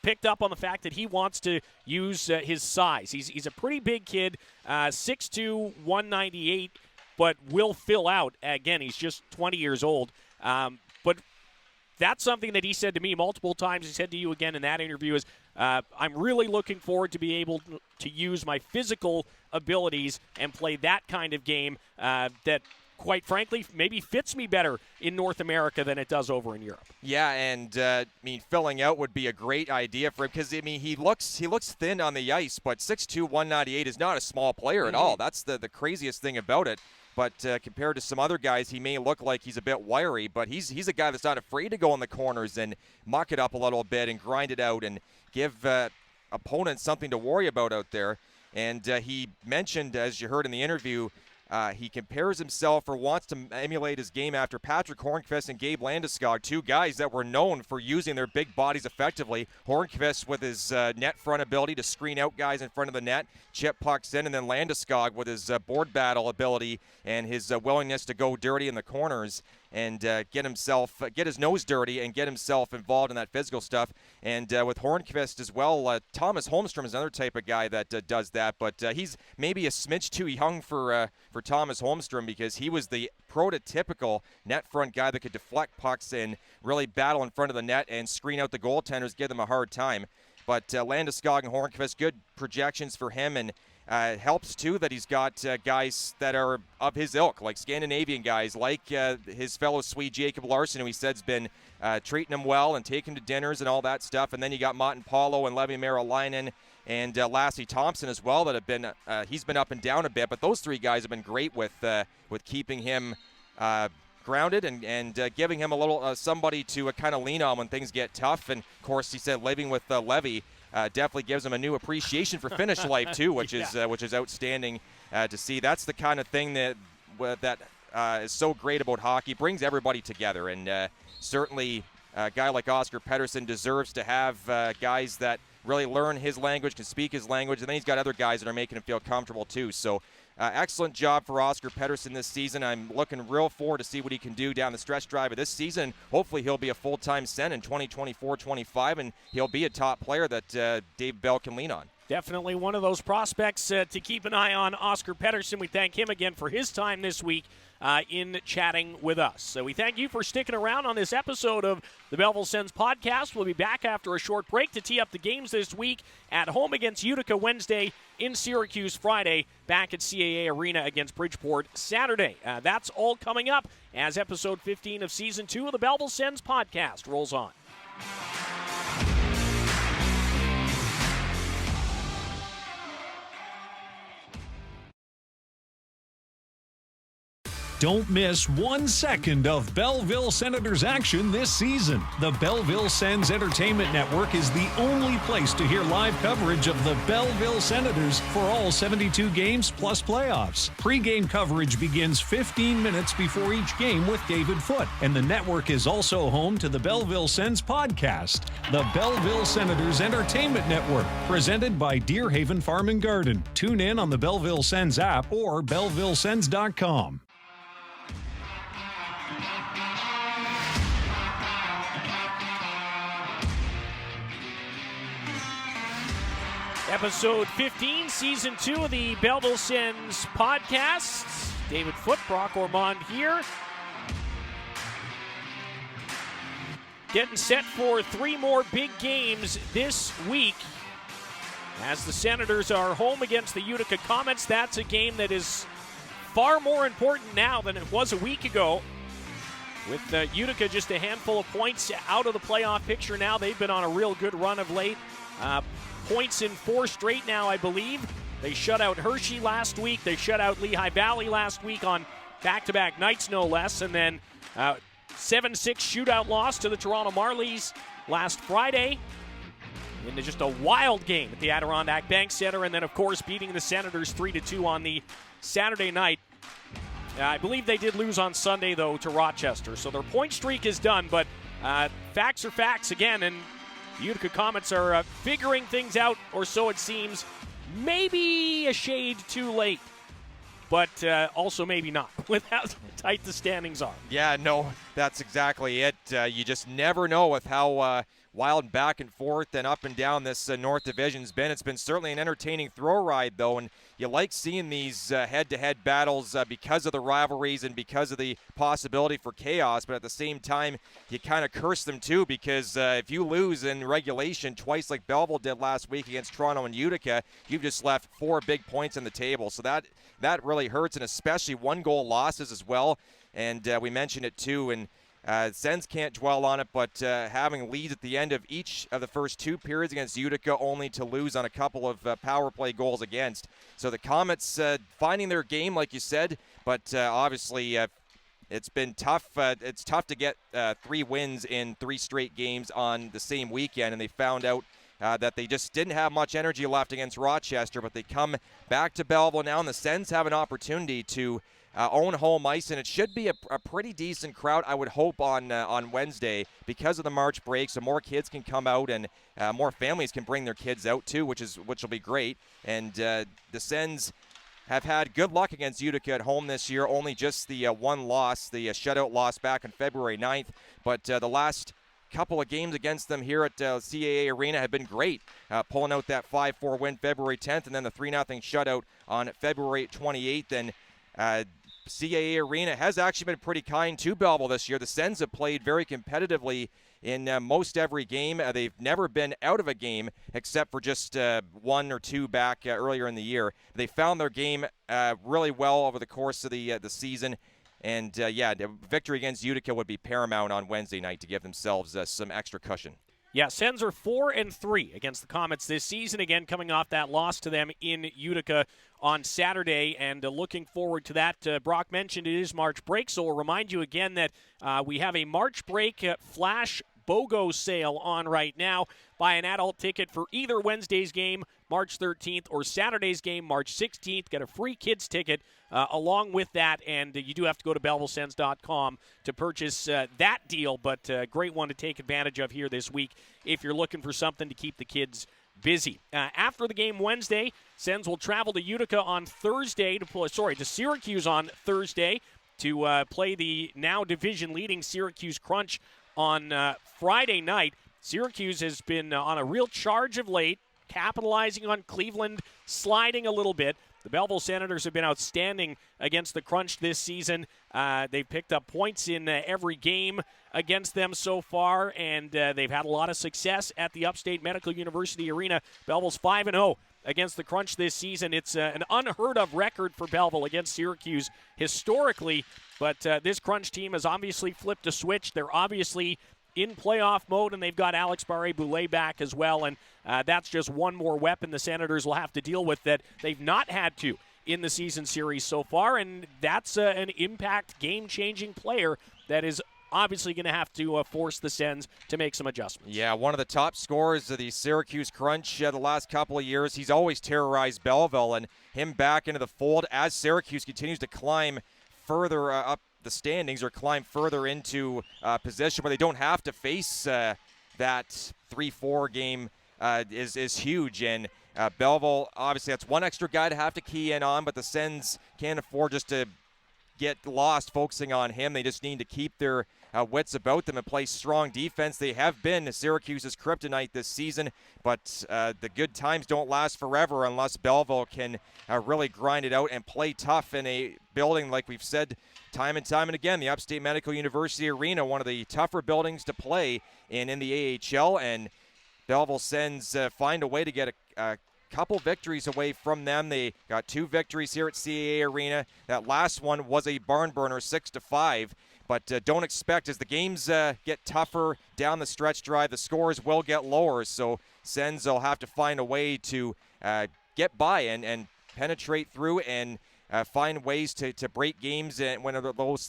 picked up on the fact that he wants to use his size. He's a pretty big kid, 6'2", 198, but will fill out. Again, he's just 20 years old. But that's something that he said to me multiple times. He said to you again in that interview is, I'm really looking forward to be able to use my physical abilities and play that kind of game that, quite frankly, maybe fits me better in North America than it does over in Europe. Yeah, and filling out would be a great idea for him because he looks thin on the ice, but 6'2", 198 is not a small player at all. That's the craziest thing about it. But compared to some other guys, he may look like he's a bit wiry, but he's a guy that's not afraid to go in the corners and muck it up a little bit and grind it out and give opponents something to worry about out there. And he mentioned, as you heard in the interview, he compares himself or wants to emulate his game after Patrick Hornqvist and Gabe Landeskog, two guys that were known for using their big bodies effectively. Hornqvist with his net front ability to screen out guys in front of the net, chip pucks in, and then Landeskog with his board battle ability and his willingness to go dirty in the corners and get his nose dirty and get himself involved in that physical stuff. And with Hornqvist as well, Thomas Holmstrom is another type of guy that does that, but he's maybe a smidge too young for Thomas Holmstrom because he was the prototypical net front guy that could deflect pucks and really battle in front of the net and screen out the goaltenders, give them a hard time. But Landeskog and Hornqvist, good projections for him, and helps too that he's got guys that are of his ilk, like Scandinavian guys, like his fellow Swede Jacob Larsson, who he said's been treating him well and taking him to dinners and all that stuff. And then you got Martin Paulo and Levi Merolainen and Lassie Thompson as well that have been he's been up and down a bit, but those three guys have been great with keeping him grounded and giving him a little somebody to kind of lean on when things get tough. And of course, he said living with Levy definitely gives him a new appreciation for Finnish life too, which is outstanding to see. That's the kind of thing that is so great about hockey. Brings everybody together, and certainly a guy like Oskar Pettersson deserves to have guys that really learn his language, can speak his language, and then he's got other guys that are making him feel comfortable too. So excellent job for Oskar Pettersson this season. I'm looking real forward to see what he can do down the stretch drive of this season. Hopefully he'll be a full-time Sen in 2024-25, and he'll be a top player that Dave Bell can lean on. Definitely one of those prospects to keep an eye on. Oskar Pettersson, we thank him again for his time this week in chatting with us. So we thank you for sticking around on this episode of the Belleville Sens podcast. We'll be back after a short break to tee up the games this week. At home against Utica Wednesday, in Syracuse Friday, back at CAA Arena against Bridgeport Saturday. That's all coming up as episode 15 of season 2 of the Belleville Sens podcast rolls on. Don't miss 1 second of Belleville Senators action this season. The Belleville Sens Entertainment Network is the only place to hear live coverage of the Belleville Senators for all 72 games plus playoffs. Pre-game coverage begins 15 minutes before each game with David Foote, and the network is also home to the Belleville Sens podcast, the Belleville Senators Entertainment Network, presented by Deer Haven Farm and Garden. Tune in on the Belleville Sens app or bellevillesens.com. Episode 15, Season 2 of the Belleville Sens podcast. David Foote, Brock Ormond here. Getting set for 3 more big games this week. As the Senators are home against the Utica Comets, that's a game that is far more important now than it was a week ago. With Utica just a handful of points out of the playoff picture now. They've been on a real good run of late. Points in 4 straight now, I believe. They shut out Hershey last week. They shut out Lehigh Valley last week on back-to-back nights, no less. And then 7-6 shootout loss to the Toronto Marlies last Friday into just a wild game at the Adirondack Bank Center. And then, of course, beating the Senators 3-2 on the Saturday night. I believe they did lose on Sunday, though, to Rochester. So their point streak is done. But facts are facts again, and the Utica Comets are figuring things out, or so it seems. Maybe a shade too late, but also maybe not, with how tight the standings are. Yeah, no, that's exactly it. You just never know with how wild back and forth and up and down this North Division's been. It's been certainly an entertaining throw ride, though, and you like seeing these head-to-head battles because of the rivalries and because of the possibility for chaos, but at the same time, you kind of curse them too, because if you lose in regulation twice like Belleville did last week against Toronto and Utica, you've just left 4 big points on the table. So that really hurts, and especially 1-goal losses as well. And we mentioned it too, and Sens can't dwell on it, but having leads at the end of each of the first 2 periods against Utica, only to lose on a couple of power play goals against. So the Comets finding their game, like you said, but obviously it's been tough. It's tough to get 3 wins in 3 straight games on the same weekend, and they found out that they just didn't have much energy left against Rochester, but they come back to Belleville now, and the Sens have an opportunity to own home ice, and it should be a pretty decent crowd, I would hope, on Wednesday because of the March break, so more kids can come out and more families can bring their kids out too, which will be great. And the Sens have had good luck against Utica at home this year, only just the 1 loss, the shutout loss back on February 9th, but the last couple of games against them here at CAA Arena have been great, pulling out that 5-4 win February 10th and then the 3-0 shutout on February 28th. And CAA Arena has actually been pretty kind to Belleville this year. The Sens have played very competitively in most every game. They've never been out of a game except for just 1 or 2 back earlier in the year. They found their game really well over the course of the season. And, the victory against Utica would be paramount on Wednesday night to give themselves some extra cushion. Yeah, Sens are 4-3 against the Comets this season, again coming off that loss to them in Utica on Saturday, and looking forward to that. Brock mentioned it is March break, so we'll remind you again that we have a March break flash BOGO sale on right now. Buy an adult ticket for either Wednesday's game, March 13th, or Saturday's game, March 16th. Get a free kids ticket along with that, and you do have to go to bellevillesens.com to purchase that deal, but great one to take advantage of here this week if you're looking for something to keep the kids busy. After the game Wednesday, Sens will travel to Utica on Thursday to Syracuse on Thursday to play the now division-leading Syracuse Crunch on Friday night. Syracuse has been on a real charge of late, capitalizing on Cleveland sliding a little bit. The Belleville Senators have been outstanding against the Crunch this season. They've picked up points in every game against them so far, and they've had a lot of success at the Upstate Medical University Arena. Belleville's 5-0 against the Crunch this season. It's an unheard-of record for Belleville against Syracuse historically, but this Crunch team has obviously flipped a switch. They're obviously in playoff mode, and they've got Alex Barré-Boulet back as well, and that's just one more weapon the Senators will have to deal with that they've not had to in the season series so far, and that's an impact game-changing player that is obviously going to have to force the Sens to make some adjustments. Yeah, one of the top scorers of the Syracuse Crunch the last couple of years. He's always terrorized Belleville, and him back into the fold as Syracuse continues to climb further up the standings or climb further into position where they don't have to face that 3-4 game is huge. And Belleville, obviously, that's one extra guy to have to key in on, but the Sens can't afford just to get lost focusing on him. They just need to keep their wits about them and play strong defense. They have been Syracuse's kryptonite this season, but the good times don't last forever unless Belleville can really grind it out and play tough in a building, like we've said time and time and again, the Upstate Medical University Arena, one of the tougher buildings to play in the AHL, and Belleville Sens find a way to get a couple victories away from them. They got 2 victories here at CAA Arena. That last one was a barn burner, 6-5. But don't expect, as the games get tougher down the stretch drive, the scores will get lower. So Sens will have to find a way to get by and penetrate through and find ways to break games when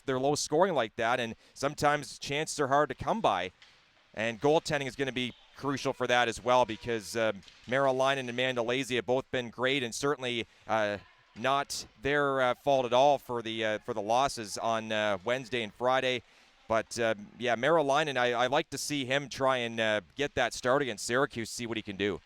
they're low scoring like that. And sometimes chances are hard to come by. And goaltending is going to be crucial for that as well, because Marilainen and Mandalese have both been great, and certainly not their fault at all for the losses on Wednesday and Friday. But yeah, Marilainen, I like to see him try and get that start against Syracuse, see what he can do.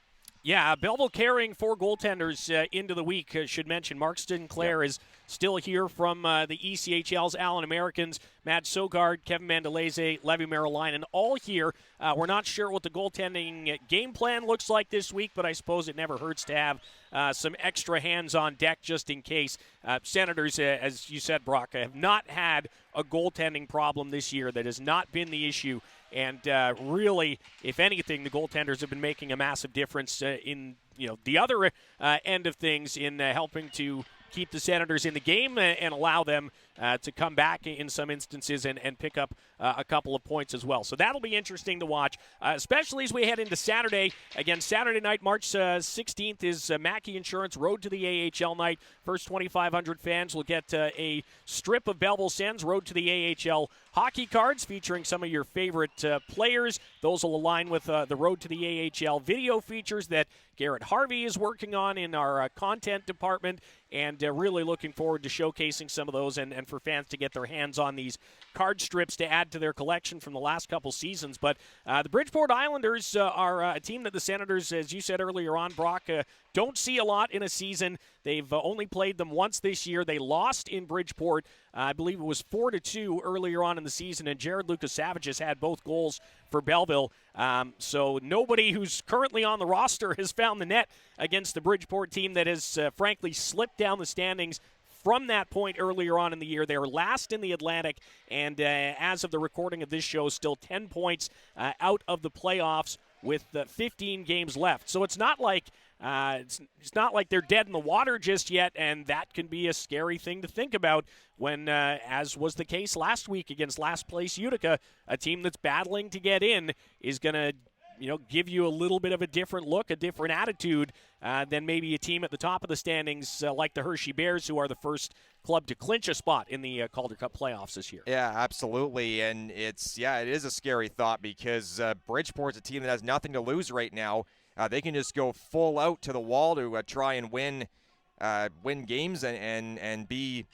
Yeah, Belleville carrying 4 goaltenders into the week. Should mention Mark Sinclair is still here from the ECHL's Allen Americans. Matt Sogard, Kevin Mandalese, Levi Marilainen, all here. We're not sure what the goaltending game plan looks like this week, but I suppose it never hurts to have some extra hands on deck just in case. Senators, as you said, Brock, have not had a goaltending problem this year. That has not been the issue. And really, if anything, the goaltenders have been making a massive difference in the other end of things in helping to keep the Senators in the game and allow them to come back in some instances and pick up a couple of points as well. So that'll be interesting to watch, especially as we head into Saturday. Again, Saturday night, March 16th, is Mackey Insurance Road to the AHL night. First 2,500 fans will get a strip of Belleville Sens Road to the AHL hockey cards featuring some of your favorite players. Those will align with the Road to the AHL video features that Garrett Harvey is working on in our content department, and really looking forward to showcasing some of those and for fans to get their hands on these card strips to add to their collection from the last couple seasons. But the Bridgeport Islanders are a team that the Senators, as you said earlier on, Brock, don't see a lot in a season. They've only played them once this year. They lost in Bridgeport. I believe it was 4-2 earlier on in the season, and Jared Lucas Savage has had both goals for Belleville. So nobody who's currently on the roster has found the net against the Bridgeport team that has, frankly, slipped down the standings from that point earlier on in the year. They were last in the Atlantic, and as of the recording of this show, still 10 points out of the playoffs with 15 games left. So it's not like it's not like they're dead in the water just yet, and that can be a scary thing to think about when, as was the case last week against last place Utica, a team that's battling to get in is going to give you a little bit of a different look, a different attitude than maybe a team at the top of the standings like the Hershey Bears, who are the first club to clinch a spot in the Calder Cup playoffs this year. Yeah, absolutely, and it is a scary thought because Bridgeport's a team that has nothing to lose right now. They can just go full out to the wall to try and win games and be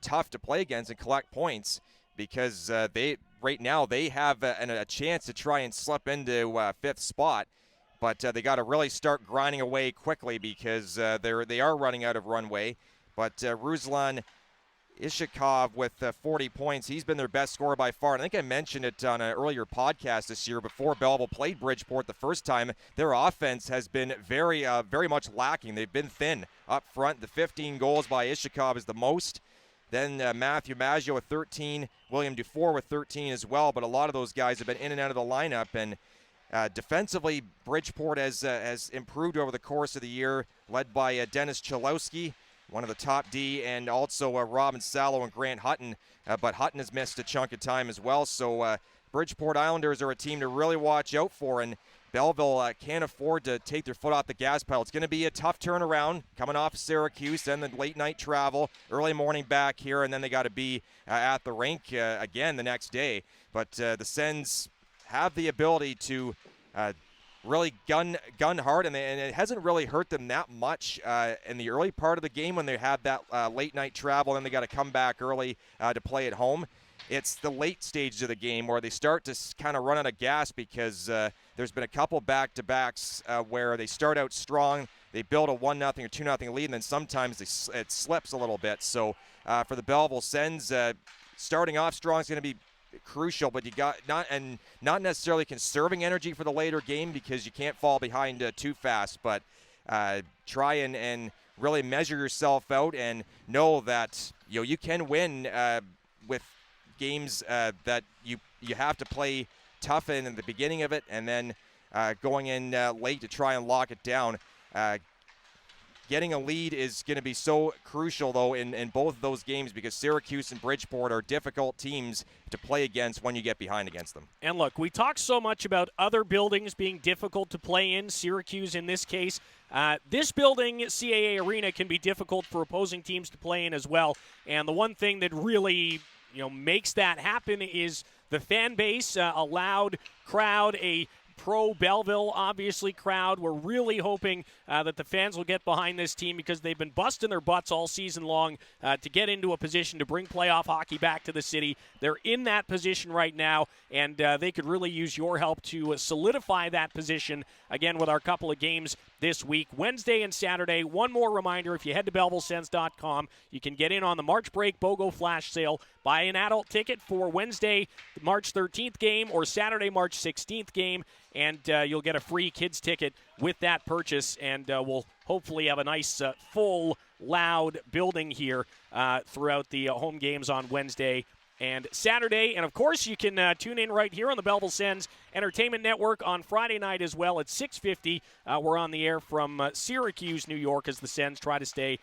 tough to play against and collect points, because right now they have a chance to try and slip into fifth spot, but they got to really start grinding away quickly because they are running out of runway. But Ruslan Ishikov with 40 points. He's been their best scorer by far. And I think I mentioned it on an earlier podcast this year before Belleville played Bridgeport the first time. Their offense has been very much lacking. They've been thin up front. The 15 goals by Ishikov is the most. Then Matthew Maggio with 13, William Dufour with 13 as well. But a lot of those guys have been in and out of the lineup. And defensively, Bridgeport has improved over the course of the year, led by Dennis Chalowski, one of the top D, and also Robin Sallow and Grant Hutton. But Hutton has missed a chunk of time as well. So Bridgeport Islanders are a team to really watch out for. And Belleville can't afford to take their foot off the gas pedal. It's going to be a tough turnaround coming off Syracuse and the late night travel, early morning back here, and then they got to be at the rink again the next day. But the Sens have the ability to really gun hard, and it hasn't really hurt them that much in the early part of the game when they had that late night travel, and they got to come back early to play at home. It's the late stages of the game where they start to kind of run out of gas because there's been a couple back-to-backs where they start out strong, they build a 1-0 or 2-0 lead, and then sometimes it slips a little bit. So for the Belleville Sens, starting off strong is going to be crucial, but you got not necessarily conserving energy for the later game because you can't fall behind too fast, but try and really measure yourself out and know that you can win with games that you have to play tough in the beginning of it, and then going in late to try and lock it down. Getting a lead is going to be so crucial, though, in both of those games because Syracuse and Bridgeport are difficult teams to play against when you get behind against them. And look, we talk so much about other buildings being difficult to play in, Syracuse in this case. This building, CAA Arena, can be difficult for opposing teams to play in as well. And the one thing that really makes that happen is the fan base, a loud crowd, a pro-Belleville, obviously, crowd. We're really hoping that the fans will get behind this team because they've been busting their butts all season long to get into a position to bring playoff hockey back to the city. They're in that position right now, and they could really use your help to solidify that position, again, with our couple of games this week, Wednesday and Saturday. One more reminder, if you head to BellevilleSens.com, you can get in on the March break BOGO flash sale. Buy an adult ticket for Wednesday, March 13th game or Saturday, March 16th game, and you'll get a free kids ticket with that purchase, and we'll hopefully have a nice, full, loud building here throughout the home games on Wednesday and Saturday. And, of course, you can tune in right here on the Belleville Sens Entertainment Network on Friday night as well at 6:50. We're on the air from Syracuse, New York, as the Sens try to stay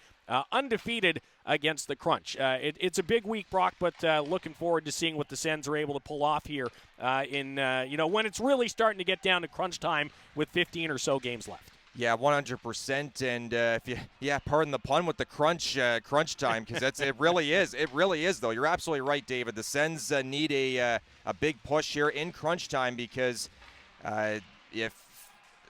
undefeated against the Crunch. It's a big week, Brock, but looking forward to seeing what the Sens are able to pull off here when it's really starting to get down to crunch time with 15 or so games left. Yeah, 100%, and pardon the pun with the crunch time, because it really is, though. You're absolutely right, David. The Sens need a big push here in crunch time because if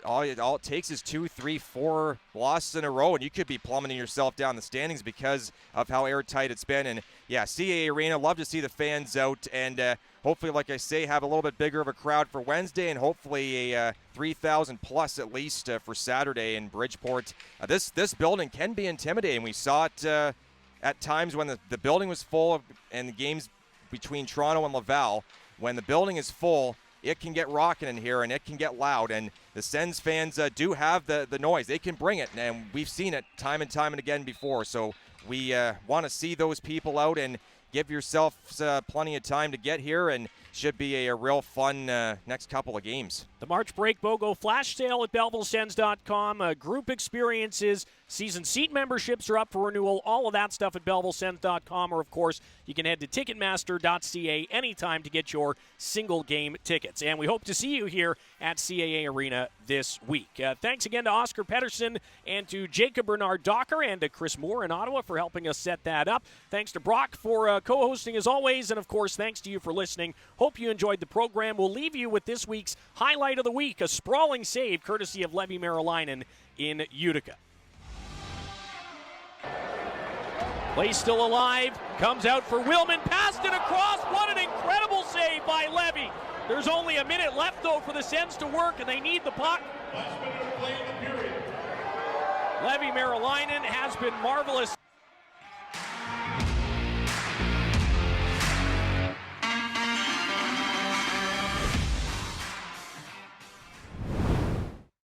all it takes is 2, 3, 4 losses in a row, and you could be plummeting yourself down the standings because of how airtight it's been. And yeah, CAA Arena, love to see the fans out, and hopefully, like I say, have a little bit bigger of a crowd for Wednesday, and hopefully a 3,000 plus at least for Saturday in Bridgeport. This building can be intimidating. We saw it at times when the building was full and the games between Toronto and Laval. When the building is full, it can get rocking in here, and it can get loud, and the Sens fans do have the noise. They can bring it, and we've seen it time and again before. So we want to see those people out and give yourselves plenty of time to get here, and should be a real fun next couple of games. The March break BOGO flash sale at BellevilleSens.com. Group experiences, season seat memberships are up for renewal. All of that stuff at BellevilleSens.com, or, of course, you can head to Ticketmaster.ca anytime to get your single-game tickets. And we hope to see you here at CAA Arena this week. Thanks again to Oskar Pettersson and to Jacob Bernard-Docker and to Chris Moore in Ottawa for helping us set that up. Thanks to Brock for co-hosting as always, and, of course, thanks to you for listening. Hope you enjoyed the program. We'll leave you with this week's highlight of the week, a sprawling save courtesy of Levi Merrilainen in Utica. Play still alive, comes out for Willman, passed it across. What an incredible save by Levi. There's only a minute left, though, for the Sens to work, and they need the puck. Levi Merrilainen has been marvelous.